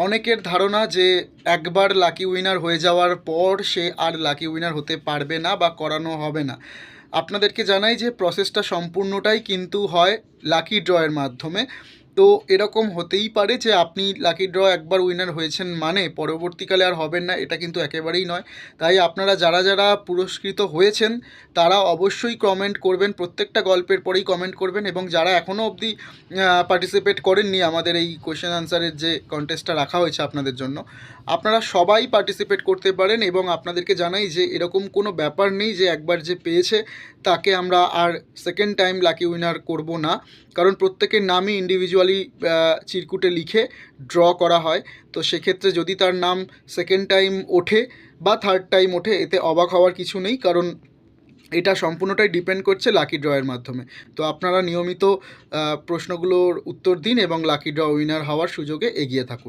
অনেকের ধারণা যে একবার লাকি উইনার হয়ে যাওয়ার পর সে আর লাকি উইনার হতে পারবে না বা করানো হবে না। আপনাদেরকে জানাই যে প্রসেসটা সম্পূর্ণটাই কিন্তু হয় লাকি ড্রয়ের মাধ্যমে। তো এরকম হতেই পারে যে আপনি লাকি ড্র একবার উইনার হয়েছেন মানে পরবর্তীকালে আর হবেন না, এটা কিন্তু একেবারেই নয়। তাই আপনারা যারা যারা পুরস্কৃত হয়েছেন তারা অবশ্যই কমেন্ট করবেন, প্রত্যেকটা গল্পের পরেই কমেন্ট করবেন। এবং যারা এখনও অবধি পার্টিসিপেট করেননি আমাদের এই কোয়েশ্চেন আনসারের যে কন্টেস্টটা রাখা হয়েছে আপনাদের জন্য, আপনারা সবাই পার্টিসিপেট করতে পারেন। এবং আপনাদেরকে জানাই যে এরকম কোনো ব্যাপার নেই যে একবার যে পেয়েছে তাকে আমরা আর সেকেন্ড টাইম লাকি উইনার করব না, কারণ প্রত্যেকের নামই ইন্ডিভিজুয়ালি চিরকুটে লিখে ড্র করা হয়। তো সেক্ষেত্রে যদি তার নাম সেকেন্ড টাইম ওঠে বা থার্ড টাইম ওঠে, এতে অবাক হওয়ার কিছু নেই, কারণ এটা সম্পূর্ণটাই ডিপেন্ড করছে লাকি ড্রয়ের মাধ্যমে। তো আপনারা নিয়মিত প্রশ্নগুলোর উত্তর দিন এবং লাকি ড্র উইনার হওয়ার সুযোগে এগিয়ে থাকুন।